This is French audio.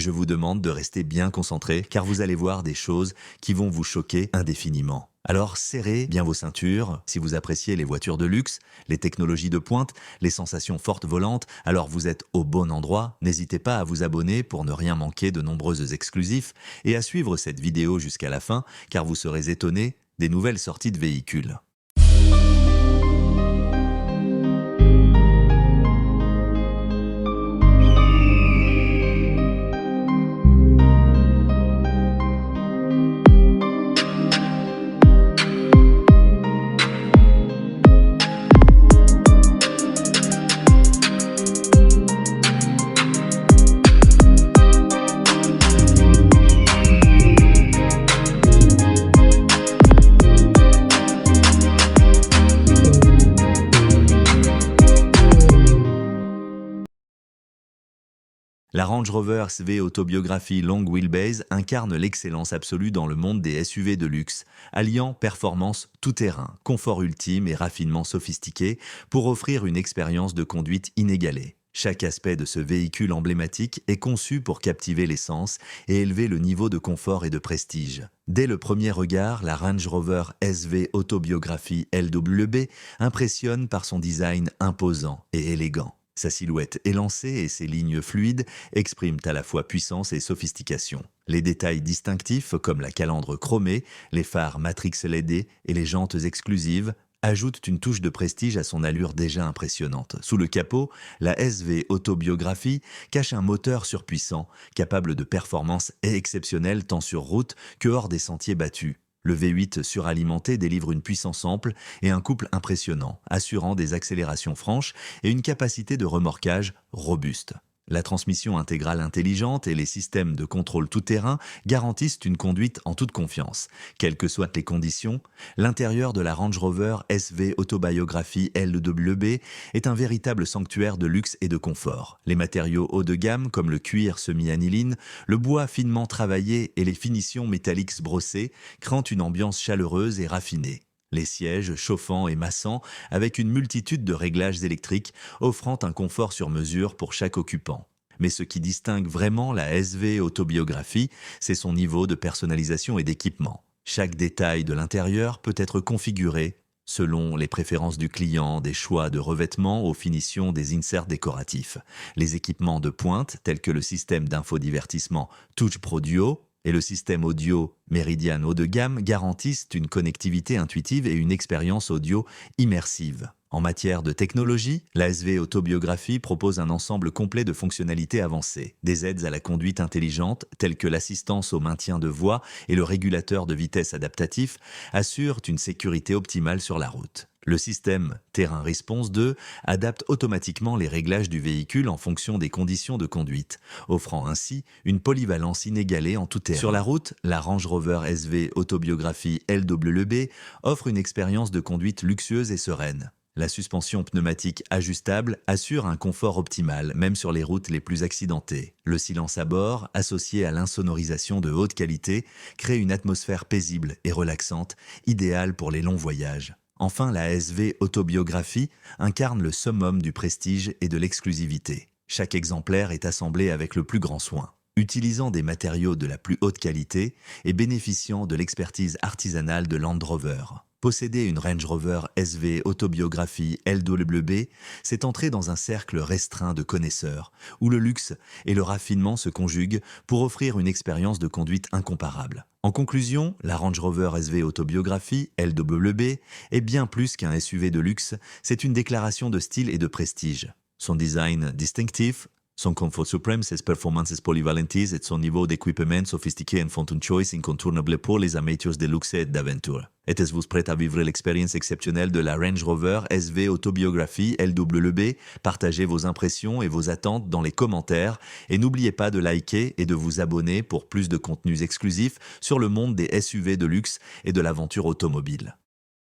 Je vous demande de rester bien concentré car vous allez voir des choses qui vont vous choquer indéfiniment. Alors serrez bien vos ceintures, si vous appréciez les voitures de luxe, les technologies de pointe, les sensations fortes volantes, alors vous êtes au bon endroit. N'hésitez pas à vous abonner pour ne rien manquer de nombreux exclusifs et à suivre cette vidéo jusqu'à la fin car vous serez étonné des nouvelles sorties de véhicules. La Range Rover SV Autobiography Long Wheelbase incarne l'excellence absolue dans le monde des SUV de luxe, alliant performance tout-terrain, confort ultime et raffinement sophistiqué pour offrir une expérience de conduite inégalée. Chaque aspect de ce véhicule emblématique est conçu pour captiver les sens et élever le niveau de confort et de prestige. Dès le premier regard, la Range Rover SV Autobiography LWB impressionne par son design imposant et élégant. Sa silhouette élancée et ses lignes fluides expriment à la fois puissance et sophistication. Les détails distinctifs comme la calandre chromée, les phares Matrix LED et les jantes exclusives ajoutent une touche de prestige à son allure déjà impressionnante. Sous le capot, la SV Autobiography cache un moteur surpuissant, capable de performances exceptionnelles tant sur route que hors des sentiers battus. Le V8 suralimenté délivre une puissance ample et un couple impressionnant, assurant des accélérations franches et une capacité de remorquage robuste. La transmission intégrale intelligente et les systèmes de contrôle tout-terrain garantissent une conduite en toute confiance. Quelles que soient les conditions, l'intérieur de la Range Rover SV Autobiography LWB est un véritable sanctuaire de luxe et de confort. Les matériaux haut de gamme comme le cuir semi-aniline, le bois finement travaillé et les finitions métalliques brossées créent une ambiance chaleureuse et raffinée. Les sièges chauffants et massants avec une multitude de réglages électriques offrant un confort sur mesure pour chaque occupant. Mais ce qui distingue vraiment la SV Autobiography, c'est son niveau de personnalisation et d'équipement. Chaque détail de l'intérieur peut être configuré selon les préférences du client, des choix de revêtements aux finitions des inserts décoratifs. Les équipements de pointe tels que le système d'infodivertissement Touch Pro Duo et le système audio Meridian haut de gamme garantissent une connectivité intuitive et une expérience audio immersive. En matière de technologie, la SV Autobiography propose un ensemble complet de fonctionnalités avancées. Des aides à la conduite intelligente, telles que l'assistance au maintien de voie et le régulateur de vitesse adaptatif, assurent une sécurité optimale sur la route. Le système Terrain Response 2 adapte automatiquement les réglages du véhicule en fonction des conditions de conduite, offrant ainsi une polyvalence inégalée en tout terrain. Sur la route, la Range Rover SV Autobiography LWB offre une expérience de conduite luxueuse et sereine. La suspension pneumatique ajustable assure un confort optimal, même sur les routes les plus accidentées. Le silence à bord, associé à l'insonorisation de haute qualité, crée une atmosphère paisible et relaxante, idéale pour les longs voyages. Enfin, la SV Autobiography incarne le summum du prestige et de l'exclusivité. Chaque exemplaire est assemblé avec le plus grand soin, utilisant des matériaux de la plus haute qualité et bénéficiant de l'expertise artisanale de Land Rover. Posséder une Range Rover SV Autobiography LWB, c'est entrer dans un cercle restreint de connaisseurs, où le luxe et le raffinement se conjuguent pour offrir une expérience de conduite incomparable. En conclusion, la Range Rover SV Autobiography LWB est bien plus qu'un SUV de luxe, c'est une déclaration de style et de prestige. Son design distinctif, son confort suprême, ses performances polyvalentes et son niveau d'équipement sophistiqué en font une choice incontournable pour les amateurs de luxe et d'aventure. Êtes-vous prêt à vivre l'expérience exceptionnelle de la Range Rover SV Autobiography LWB? Partagez vos impressions et vos attentes dans les commentaires et n'oubliez pas de liker et de vous abonner pour plus de contenus exclusifs sur le monde des SUV de luxe et de l'aventure automobile.